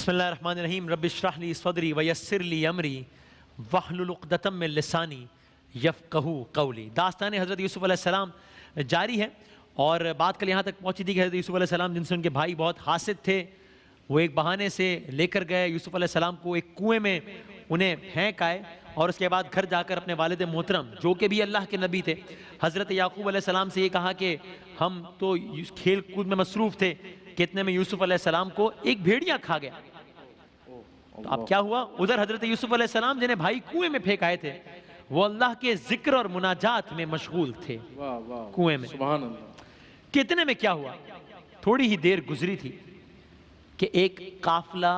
بسم اللہ الرحمن الرحیم رب اشرح لی صدری ویسر لی امری واحلل عقدۃ من لسانی یفقہوا قولی۔ داستان حضرت یوسف علیہ السلام جاری ہے اور بات کل یہاں تک پہنچی تھی کہ حضرت یوسف علیہ السلام جن سے ان کے بھائی بہت حاسد تھے، وہ ایک بہانے سے لے کر گئے یوسف علیہ السلام کو ایک کنویں میں، انہیں پھینک آئے اور اس کے بعد گھر جا کر اپنے والد محترم جو کہ بھی اللہ کے نبی تھے حضرت یعقوب علیہ السلام سے یہ کہا کہ ہم تو کھیل کود میں مصروف تھے کہ اتنے میں یوسف علیہ السلام کو ایک بھیڑیا کھا گیا۔ تو اب کیا ہوا؟ ادھر حضرت یوسف علیہ السلام جنہیں بھائی کنویں میں پھینک آئے تھے وہ اللہ کے ذکر اور مناجات میں مشغول تھے کنویں میں۔ سبحان اللہ۔ کتنے میں کیا ہوا؟ تھوڑی ہی دیر گزری تھی کہ ایک قافلہ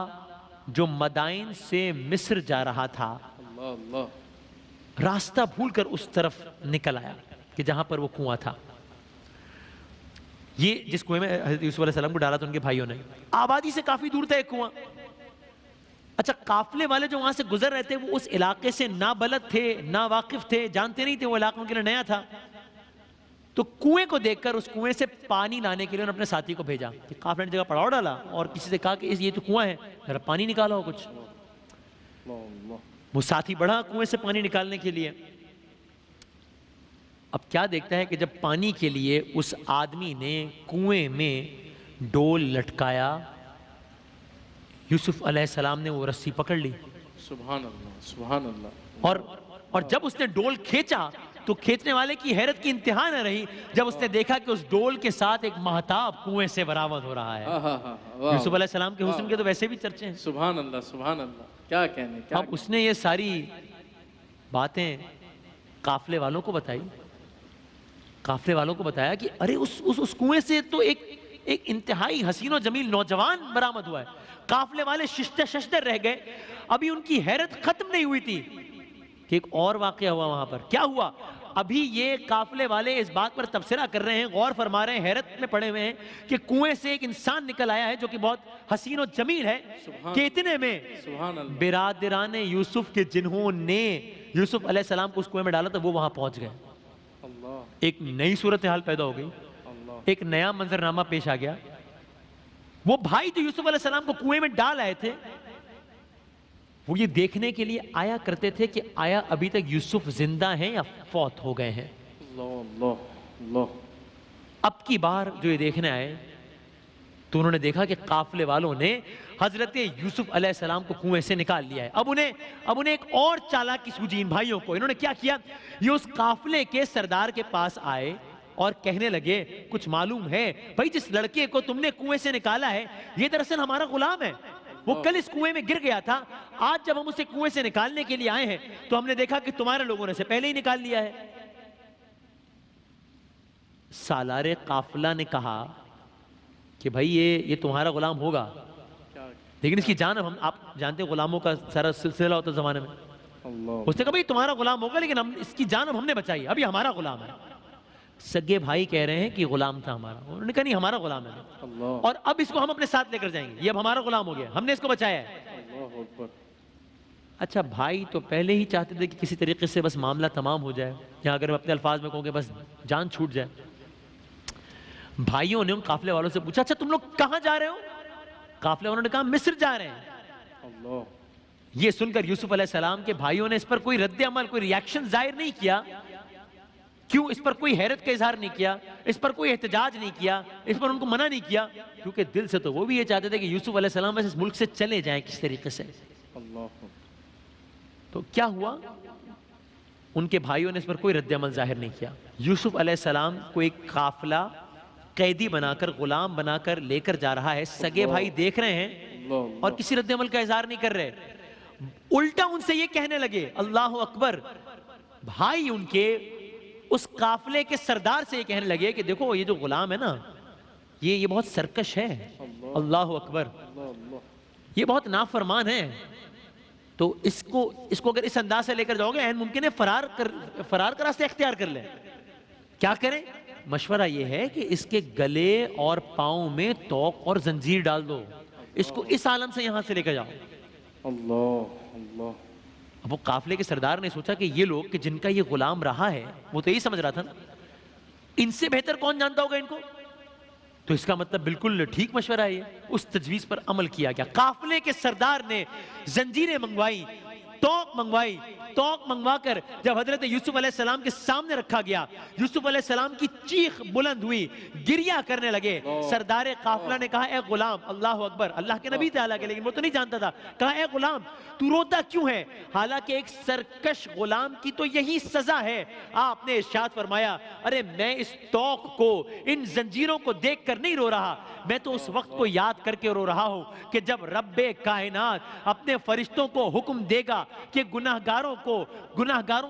جو مدائن سے مصر جا رہا تھا اللہ اللہ۔ راستہ بھول کر اس طرف نکل آیا کہ جہاں پر وہ کنواں تھا۔ یہ جس کنویں میں حضرت یوسف علیہ السلام کو ڈالا تھا ان کے بھائیوں نے، آبادی سے کافی دور تھا ایک کنواں۔ اچھا، قافلے والے جو وہاں سے گزر رہے تھے وہ اس علاقے سے نہ بلد تھے نہ واقف تھے، جانتے نہیں تھے، وہ علاقہ ان کے لیے نیا تھا۔ تو کنویں کو دیکھ کر اس کنویں سے پانی لانے کے لیے انہوں نے اپنے ساتھی کو بھیجا کہ قافلے نے جگہ پڑاؤ ڈالا اور کسی سے کہا کہ یہ تو کنواں ہے، ذرا پانی نکالا ہو کچھ۔ وہ ساتھی بڑھا کنویں سے پانی نکالنے کے لیے۔ اب کیا دیکھتا ہے کہ جب پانی کے لیے اس آدمی نے کنویں میں ڈول لٹکایا، یوسف علیہ السلام نے وہ رسی پکڑ لی سبحان اللہ سبحان اللہ۔ اور جب اس نے ڈول کھینچا تو کھینچنے والے کی حیرت کی انتہا نہ رہی جب اس نے دیکھا کہ اس ڈول کے ساتھ ایک مہتاب کنویں سے برآمد ہو رہا ہے۔ یوسف علیہ السلام کے حسن کے تو ویسے بھی چرچے ہیں۔ سبحان اللہ سبحان اللہ، کیا کہنے۔ اب اس نے یہ ساری باتیں قافلے والوں کو بتائی، قافلے والوں کو بتایا کہ ارے اس کنویں سے تو ایک انتہائی حسین و جمیل نوجوان برآمد ہوا ہے۔ قافلے والے ششدر رہ گئے، ابھی ان کی حیرت ختم نہیں ہوئی تھی کہ ایک اور واقعہ ہوا وہاں پر۔ کیا ہوا؟ ابھی یہ قافلے والے اس بات پر تبصرہ کر رہے ہیں، غور فرما رہے ہیں، حیرت میں پڑے ہوئے ہیں کہ کنویں سے ایک انسان نکل آیا ہے جو کہ بہت حسین و جمیل ہے، کہ اتنے میں برادران یوسف کے جنہوں نے یوسف علیہ السلام کو اس کنویں میں ڈالا تھا وہ وہاں پہنچ گئے۔ ایک نئی صورتحال پیدا ہو گئی، ایک نیا منظرنامہ پیش آ گیا۔ وہ بھائی جو یوسف علیہ السلام کو کنویں میں ڈال آئے تھے وہ یہ دیکھنے کے لیے آیا کرتے تھے کہ آیا ابھی تک یوسف زندہ ہیں یا فوت ہو گئے ہیں۔ اب کی بار جو یہ دیکھنے آئے تو انہوں نے دیکھا کہ قافلے والوں نے حضرت یوسف علیہ السلام کو کنویں سے نکال لیا ہے۔ اب انہیں ایک اور چالاکی سوجی ان بھائیوں کو۔ انہوں نے کیا کیا؟ یہ اس قافلے کے سردار کے پاس آئے اور کہنے لگے کچھ معلوم ہے بھائی، جس لڑکے کو تم نے کنویں سے نکالا ہے یہ دراصل ہمارا غلام ہے، وہ کل اس کنویں میں گر گیا تھا، آج جب ہم اسے کنویں سے نکالنے کے لیے آئے ہیں تو ہم نے دیکھا کہ تمہارے لوگوں نے اسے پہلے ہی نکال لیا ہے۔ سالار قافلہ نے کہا کہ بھائی یہ تمہارا غلام ہوگا لیکن اس کی جان آپ جانتے غلاموں کا سارا سلسلہ ہوتا زمانے میں۔ اس نے کہا بھائی تمہارا غلام ہوگا لیکن اس کی جان ہم نے بچائی، ابھی ہمارا غلام ہے۔ سگے بھائی کہہ رہے ہیں کہ غلام تھا ہمارا، انہوں نے کہا نہیں ہمارا غلام ہے اور اب اس کو ہم اپنے ساتھ لے کر جائیں گے، یہ اب ہمارا غلام ہو گیا، ہم نے اس کو بچایا ہے۔ اچھا، بھائی تو پہلے ہی چاہتے تھے کہ کسی طریقے سے بس معاملہ تمام ہو جائے، یا اگر میں اپنے الفاظ میں کہوں کہ بس جان چھوٹ جائے۔ بھائیوں نے ان قافلے والوں سے پوچھا اچھا تم لوگ کہاں جا رہے ہو؟ قافلے والوں نے کہا مصر جا رہے ہیں۔ یہ سن کر یوسف علیہ السلام کے بھائیوں نے اس پر کوئی رد عمل، کوئی ریاکشن ظاہر نہیں کیا۔ کیوں؟ اس پر کوئی حیرت کا اظہار نہیں کیا، اس پر کوئی احتجاج نہیں کیا، اس پر ان کو منع نہیں کیا، کیونکہ دل سے تو وہ بھی یہ چاہتے تھے کہ یوسف علیہ السلام اس ملک سے چلے جائیں کس طریقے سے۔ تو کیا ہوا؟ ان کے بھائیوں نے اس پر کوئی رد عمل ظاہر نہیں کیا۔ یوسف علیہ السلام کو ایک قافلہ قیدی بنا کر، غلام بنا کر لے کر جا رہا ہے، سگے بھائی دیکھ رہے ہیں اور کسی رد عمل کا اظہار نہیں کر رہے، الٹا ان سے یہ کہنے لگے اللہ اکبر۔ بھائی ان کے اس قافلے کے سردار سے یہ کہنے لگے کہ دیکھو یہ جو غلام ہے نا یہ بہت سرکش ہے، اللہ اکبر، یہ بہت نافرمان ہے، تو اس کو اگر اس انداز سے لے کر جاؤ گے عین ممکن ہے فرار کا راستہ اختیار کر لیں۔ کیا کریں؟ مشورہ یہ ہے کہ اس کے گلے اور پاؤں میں توق اور زنجیر ڈال دو، اس کو اس عالم سے یہاں سے لے کر جاؤ۔ اب وہ قافلے کے سردار نے سوچا کہ یہ لوگ کہ جن کا یہ غلام رہا ہے، وہ تو یہی سمجھ رہا تھا نا ان سے بہتر کون جانتا ہوگا ان کو، تو اس کا مطلب بالکل ٹھیک مشورہ ہے یہ، اس تجویز پر عمل کیا گیا۔ قافلے کے سردار نے زنجیریں منگوائی، توق منگوائی، توق منگوا کر جب حضرت یوسف علیہ السلام کے سامنے رکھا گیا، یوسف علیہ السلام کی چیخ بلند ہوئی، گریہ کرنے لگے۔ سردار قافلہ نے کہا اے غلام، اللہ اکبر، اللہ کے نبی تعالیٰ کے، لیکن وہ تو نہیں جانتا تھا، کہا اے غلام تو روتا کیوں ہے؟ حالانکہ ایک سرکش غلام کی تو یہی سزا ہے۔ آپ نے ارشاد فرمایا ارے میں اس توق کو، ان زنجیروں کو دیکھ کر نہیں رو رہا، میں تو اس وقت کو یاد کر کے رو رہا ہوں کہ جب رب کائنات اپنے فرشتوں کو حکم دے گا کہ گناہگاروں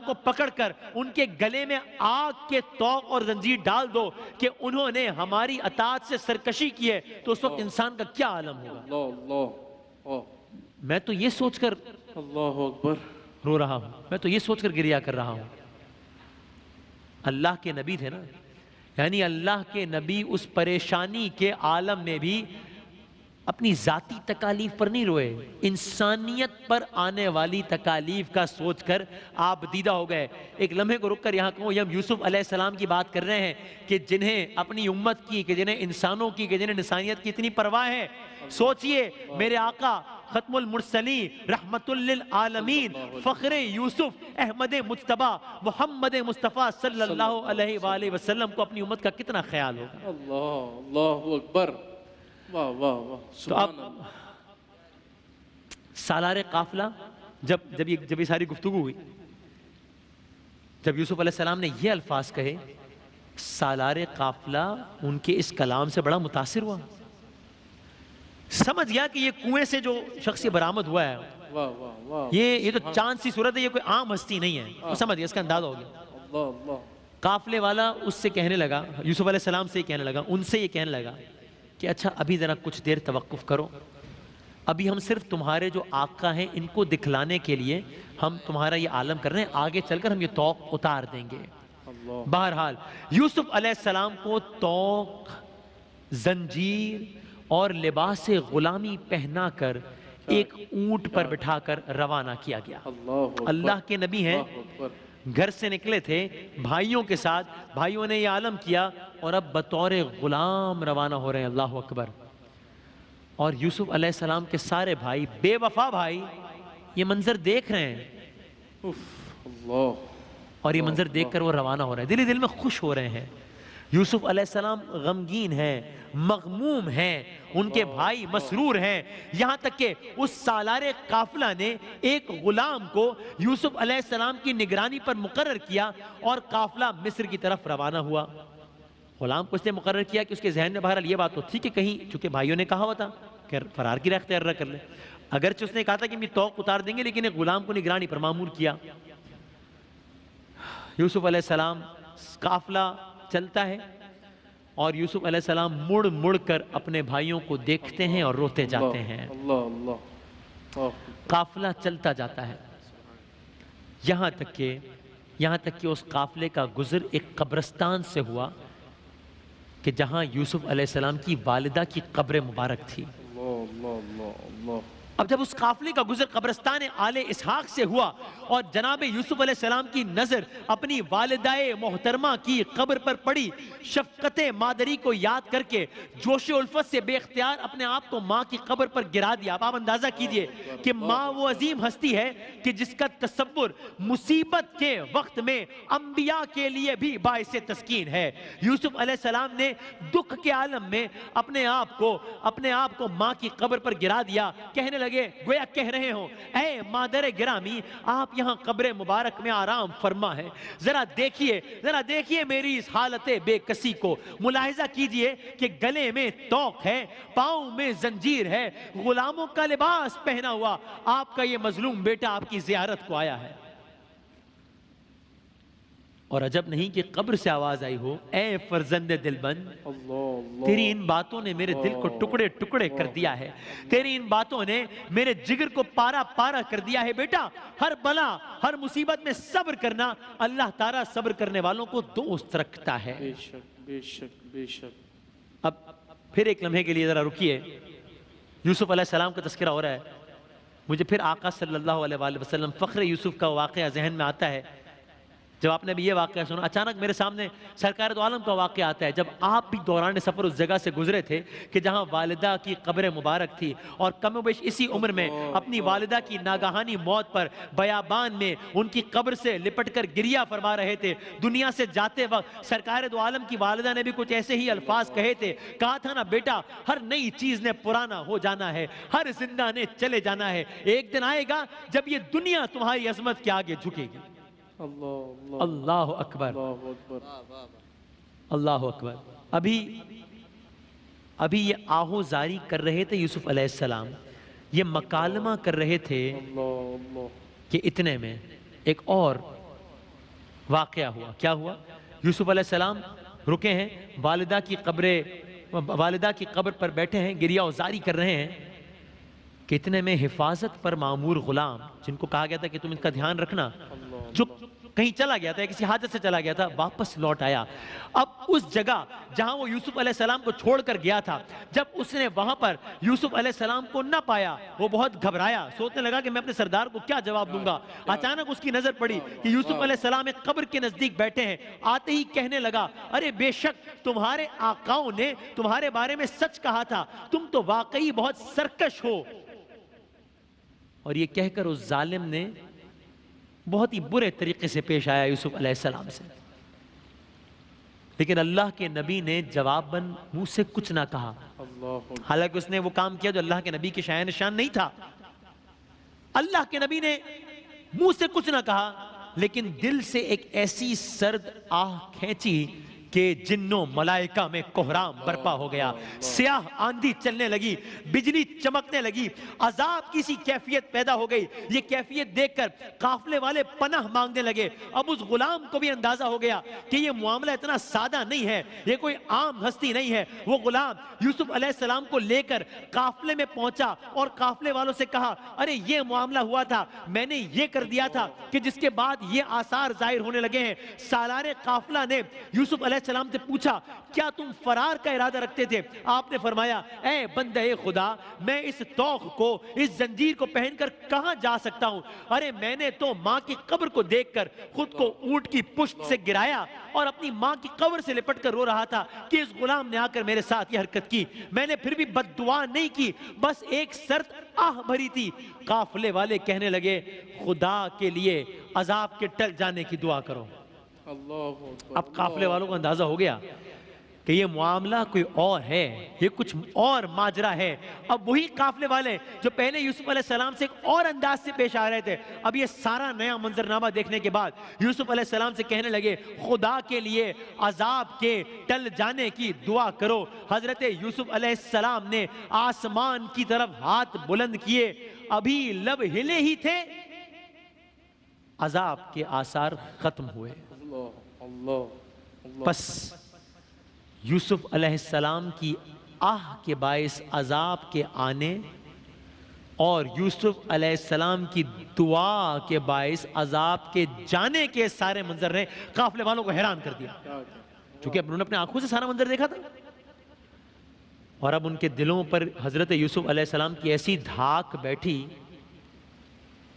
کو پکڑ کر ان کے گلے میں آگ کے توق اور زنجیر ڈال دو کہ انہوں نے ہماری اطاعت سے سرکشی کی ہے، تو اس وقت انسان کا کیا عالم ہوگا۔ اللہ میں تو یہ سوچ کر اللہ اکبر رو رہا ہوں، میں تو یہ سوچ کر گریہ کر رہا ہوں۔ اللہ کے نبی تھے نا، یعنی اللہ کے نبی اس پریشانی کے عالم میں بھی اپنی ذاتی تکالیف پر نہیں روئے، انسانیت پر آنے والی تکالیف کا سوچ کر آپ دیدہ ہو گئے۔ ایک لمحے کو رک کر یہاں کہوں، یہ ہم یوسف علیہ السلام کی بات کر رہے ہیں کہ جنہیں اپنی امت کی، کہ جنہیں انسانوں کی، کہ جنہیں انسانیت کی اتنی پرواہ ہے۔ سوچئے میرے آقا ختم المرسلین رحمت للعالمین فخر یوسف احمد مجتبی محمد مصطفیٰ صلی اللہ علیہ وآلہ وسلم کو اپنی امت کا کتنا خیال ہوگا۔ اللہ اکبر، واہ واہ واہ، تو اب سبحان اللہ۔ سالار قافلہ جب یہ ساری گفتگو ہوئی، جب یوسف علیہ السلام نے یہ الفاظ کہے، سالار قافلہ ان کے اس کلام سے بڑا متاثر ہوا، سمجھ گیا کہ یہ کنویں سے جو شخص برآمد ہوا ہے واہ واہ واہ، یہ تو چاند سی صورت ہے، یہ کوئی عام ہستی نہیں ہے، وہ سمجھ گیا، اس کا اندازہ ہو گیا۔ اللہ اللہ، قافلے والا اس سے کہنے لگا، یوسف علیہ السلام سے کہنے لگا، ان سے یہ کہنے لگا کہ اچھا ابھی ذرا کچھ دیر توقف کرو، ابھی ہم صرف تمہارے جو آقا ہیں ان کو دکھلانے کے لیے ہم تمہارا یہ عالم کر رہے ہیں، آگے چل کر ہم یہ توق اتار دیں گے۔ اللہ بہرحال یوسف علیہ السلام کو توق، زنجیر اور لباس غلامی پہنا کر ایک اونٹ پر بٹھا کر روانہ کیا گیا۔ اللہ کے نبی ہیں، گھر سے نکلے تھے بھائیوں کے ساتھ، بھائیوں نے یہ عالم کیا اور اب بطور غلام روانہ ہو رہے ہیں۔ اللہ اکبر۔ اور یوسف علیہ السلام کے سارے بھائی، بے وفا بھائی، یہ منظر دیکھ رہے ہیں، اللہ، اور یہ منظر دیکھ کر وہ روانہ ہو رہے ہیں، دل میں خوش ہو رہے ہیں۔ یوسف علیہ السلام غمگین ہیں، مغموم ہیں، ان کے بھائی مسرور ہیں، یہاں تک کہ اس سالار قافلہ نے ایک غلام کو یوسف علیہ السلام کی نگرانی پر مقرر کیا اور قافلہ مصر کی طرف روانہ ہوا۔ غلام کو اس نے مقرر کیا کہ اس کے ذہن میں بہرحال یہ بات تو تھی کہ کہیں، چونکہ بھائیوں نے کہا ہوا تھا کہ فرار کی راہ اختیار کر لے، اگرچہ اس نے کہا تھا کہ ہم توق اتار دیں گے، لیکن ایک غلام کو نگرانی پر مامور کیا۔ یوسف علیہ السلام، قافلہ چلتا ہے اور یوسف علیہ السلام مڑ مڑ کر اپنے بھائیوں کو دیکھتے ہیں اور روتے جاتے ہیں۔ اللہ اللہ، قافلہ چلتا جاتا ہے، یہاں تک کہ اس قافلے کا گزر ایک قبرستان سے ہوا کہ جہاں یوسف علیہ السلام کی والدہ کی قبر مبارک تھی۔ اللہ اللہ اللہ، اب جب اس قافلے کا گزر قبرستان آل اسحاق سے ہوا اور جناب یوسف علیہ السلام کی نظر اپنی والدہ محترمہ کی قبر پر پڑی، شفقت مادری کو یاد کر کے جوش الفت سے بے اختیار اپنے آپ کو ماں کی قبر پر گرا دیا۔ اب آپ اندازہ کیجئے کہ ماں وہ عظیم ہستی ہے کہ جس کا تصور مصیبت کے وقت میں انبیاء کے لیے بھی باعث تسکین ہے۔ یوسف علیہ السلام نے دکھ کے عالم میں اپنے آپ کو ماں کی قبر پر گرا دیا، کہنے لگے، گویا کہہ رہے ہوں، اے مادر گرامی، آپ یہاں قبر مبارک میں آرام فرما ہے، ذرا دیکھیے میری اس حالت بے کسی کو، ملاحظہ کیجئے کہ گلے میں توق ہے، پاؤں میں زنجیر ہے، غلاموں کا لباس پہنا ہوا آپ کا یہ مظلوم بیٹا آپ کی زیارت کو آیا ہے۔ اور عجب نہیں کہ قبر سے آواز آئی ہو، اے فرزند دل بند، تیری ان باتوں نے میرے دل کو ٹکڑے ٹکڑے کر دیا ہے، تیری ان باتوں نے میرے جگر کو پارا پارا کر دیا ہے۔ بیٹا، ہر بلا، ہر مصیبت میں صبر کرنا، اللہ تعالیٰ صبر کرنے والوں کو دوست رکھتا ہے۔ بے شک بے شک بے شک۔ اب پھر ایک لمحے کے لیے ذرا رکیے، یوسف علیہ السلام کا تذکرہ ہو رہا ہے، مجھے پھر آقا صلی اللہ علیہ وآلہ وسلم فخر یوسف کا واقعہ ذہن میں آتا ہے جب آپ نے بھی یہ واقعہ سنا، اچانک میرے سامنے سرکار دو عالم کا واقعہ آتا ہے، جب آپ بھی دوران سفر اس جگہ سے گزرے تھے کہ جہاں والدہ کی قبر مبارک تھی، اور کم و بیش اسی عمر میں اپنی والدہ کی ناگہانی موت پر بیابان میں ان کی قبر سے لپٹ کر گریہ فرما رہے تھے۔ دنیا سے جاتے وقت سرکار دو عالم کی والدہ نے بھی کچھ ایسے ہی الفاظ کہے تھے، کہا تھا نا بیٹا، ہر نئی چیز نے پرانا ہو جانا ہے، ہر زندہ نے چلے جانا ہے، ایک دن آئے گا جب یہ دنیا تمہاری عظمت کے آگے جھکے گی۔ اللہ اللہ اکبر، اللہ اکبر۔ اللہ اکبر۔ ابھی یہ آہو زاری کر رہے تھے یوسف علیہ السلام، یہ مکالمہ کر رہے تھے اللہ کہ اتنے میں ایک اور واقعہ ہوا۔ کیا ہوا؟ یوسف علیہ السلام رکے ہیں، والدہ کی قبر پر بیٹھے ہیں، گریہ وزاری کر رہے ہیں کہ اتنے میں حفاظت پر معمور غلام، جن کو کہا گیا تھا کہ تم اس کا دھیان رکھنا، جو کہیں چلا گیا تھا، کسی حاجت سے چلا گیا تھا، واپس لوٹ آیا۔ اب اس جگہ جہاں وہ یوسف علیہ السلام کو چھوڑ کر گیا تھا، جب اس نے وہاں پر یوسف علیہ السلام کو نہ پایا، وہ بہت گھبرایا، سوچنے لگا کہ میں اپنے سردار کو کیا جواب دوں گا۔ اچانک اس کی نظر پڑی کہ یوسف علیہ السلام ایک قبر کے نزدیک بیٹھے ہیں، آتے ہی کہنے لگا، ارے بے شک تمہارے آقاؤں نے تمہارے بارے میں سچ کہا تھا، تم تو واقعی بہت سرکش ہو۔ اور یہ کہہ کر اس ظالم نے بہت ہی برے طریقے سے پیش آیا یوسف علیہ السلام سے، لیکن اللہ کے نبی نے جواباً منہ سے کچھ نہ کہا، حالانکہ اس نے وہ کام کیا جو اللہ کے نبی کے شایان نشان نہیں تھا۔ اللہ کے نبی نے منہ سے کچھ نہ کہا، لیکن دل سے ایک ایسی سرد آہ کھینچی کہ جنوں ملائکہ میں کوہرام برپا ہو گیا، سیاہ آندھی چلنے لگی، بجلی چمکنے لگی، عذاب کی سی کیفیت پیدا ہو گئی۔ یہ کیفیت دیکھ کر قافلے والے پناہ مانگنے لگے۔ اب اس غلام کو بھی اندازہ ہو گیا کہ یہ معاملہ اتنا سادہ نہیں ہے، یہ کوئی عام ہستی نہیں ہے۔ وہ غلام یوسف علیہ السلام کو لے کر قافلے میں پہنچا اور قافلے والوں سے کہا، ارے یہ معاملہ ہوا تھا، میں نے یہ کر دیا تھا کہ جس کے بعد یہ آثار ظاہر ہونے لگے ہیں۔ سالار قافلہ نے یوسف علیہ السلام سے پوچھا، کیا تم فرار کا ارادہ رکھتے تھے؟ آپ نے فرمایا، اے بندہ خدا، میں اس توق کو، اس زنجیر کو پہن کر کہاں جا سکتا ہوں؟ ارے میں نے تو ماں کی قبر کو دیکھ کر خود کو اونٹ کی پشت سے گرایا اور اپنی ماں کی قبر سے لپٹ کر رو رہا تھا کہ اس غلام نے آ کر میرے ساتھ یہ حرکت کی۔ میں نے پھر بھی بد دعا نہیں کی، بس ایک سرد آہ بھری تھی۔ قافلے والے کہنے لگے، خدا کے لیے عذاب کے ٹل جانے کی دعا کرو۔ اب قافلے والوں کو اندازہ ہو گیا کہ یہ معاملہ کوئی اور ہے، یہ کچھ اور ماجرا ہے۔ اب وہی قافلے والے جو پہلے یوسف علیہ السلام سے ایک اور انداز سے پیش آ رہے تھے، اب یہ سارا نیا منظرنامہ دیکھنے کے بعد یوسف علیہ السلام سے کہنے لگے، خدا کے لیے عذاب کے ٹل جانے کی دعا کرو۔ حضرت یوسف علیہ السلام نے آسمان کی طرف ہاتھ بلند کیے، ابھی لب ہلے ہی تھے، عذاب کے آثار ختم ہوئے۔ پس یوسف علیہ السلام کی آہ کے باعث عذاب کے آنے اور یوسف علیہ السلام کی دعا کے باعث عذاب کے جانے کے سارے منظر نے قافلے والوں کو حیران کر دیا، چونکہ انہوں نے اپنے آنکھوں سے سارا منظر دیکھا تھا۔ اور اب ان کے دلوں پر حضرت یوسف علیہ السلام کی ایسی دھاک بیٹھی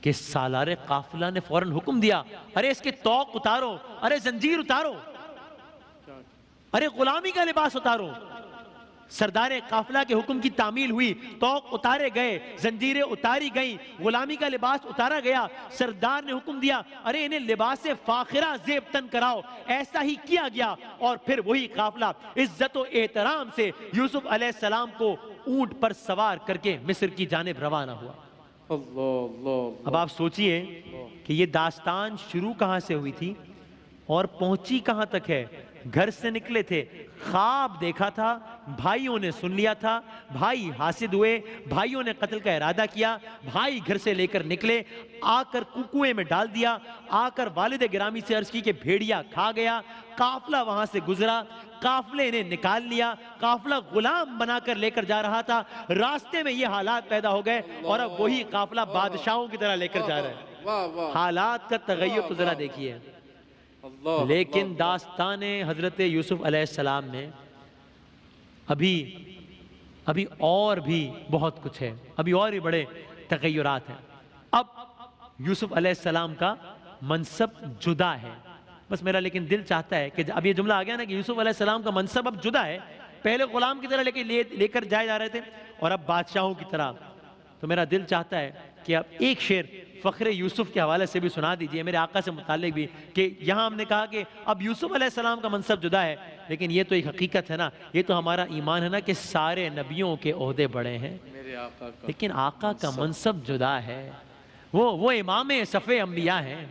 کہ سالار قافلہ نے فوراً حکم دیا، ارے اس کے توق اتارو، ارے زنجیر اتارو، ارے غلامی کا لباس اتارو۔ سردار قافلہ کے حکم کی تعمیل ہوئی، توق اتارے گئے، زنجیریں اتاری گئیں، غلامی کا لباس اتارا گیا۔ سردار نے حکم دیا، ارے انہیں لباس فاخرہ زیب تن کراؤ۔ ایسا ہی کیا گیا، اور پھر وہی قافلہ عزت و احترام سے یوسف علیہ السلام کو اونٹ پر سوار کر کے مصر کی جانب روانہ ہوا۔ اب آپ سوچئے کہ یہ داستان شروع کہاں سے ہوئی تھی اور پہنچی کہاں تک ہے۔ گھر سے نکلے تھے، خواب دیکھا تھا، بھائیوں نے سن لیا تھا، بھائی حاسد ہوئے، بھائیوں نے قتل کا ارادہ کیا، بھائی گھر سے لے کر نکلے، آ کر کنویں میں ڈال دیا، آ کر والد گرامی سے عرض کی کہ بھیڑیا کھا گیا۔ قافلہ وہاں سے گزرا، قافلے نے نکال لیا، قافلہ غلام بنا کر لے کر جا رہا تھا، راستے میں یہ حالات پیدا ہو گئے اور اب وہی قافلہ بادشاہوں کی طرح لے کر جا رہا ہے۔ حالات کا تغیر تو ذرا دیکھیے۔ لیکن داستان حضرت یوسف علیہ السلام میں ابھی اور بھی بہت کچھ ہے، ابھی اور بھی بڑے تغیرات ہیں۔ اب یوسف علیہ السلام کا منصب جدا ہے، بس میرا لیکن دل چاہتا ہے کہ اب یہ جملہ آ گیا نا کہ یوسف علیہ السلام کا منصب اب جدا ہے، پہلے غلام کی طرح لے کر جائے جا رہے تھے اور اب بادشاہوں کی طرح، تو میرا دل چاہتا ہے کہ اب ایک شعر فخر یوسف کے حوالے سے بھی سنا دیجئے، میرے آقا سے متعلق بھی، کہ یہاں ہم نے کہا کہ اب یوسف علیہ السلام کا منصب جدا ہے، لیکن یہ تو ایک حقیقت ہے نا، یہ تو ہمارا ایمان ہے نا کہ سارے نبیوں کے عہدے بڑے ہیں، میرے آقا کا لیکن آقا کا منصب جدا ہے، وہ امام صف انبیاء ہیں،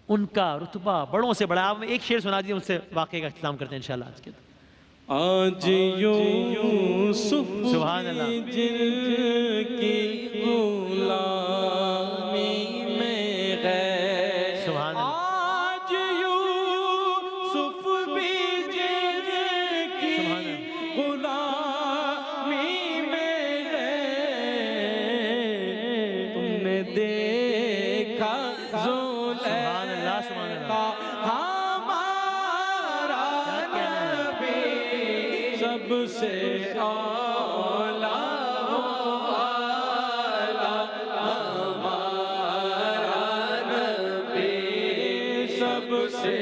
ان کا رتبہ بڑوں سے بڑا۔ آپ ایک شعر سنا دیجئے، ان سے واقعے کا اختتام کرتے ہیں انشاءاللہ آج کے دن۔ آج یوسف سبحان اللہ۔ جن کی غلامی میں گئے، سبحان اللہ۔ آج یوسف بھی جن کی سبحان اللہ۔ غلامی میں گئے، تم نے دیکھا سبحان اللہ، سبحان اللہ۔ سب سے اولا ہمارا نبی، سب سے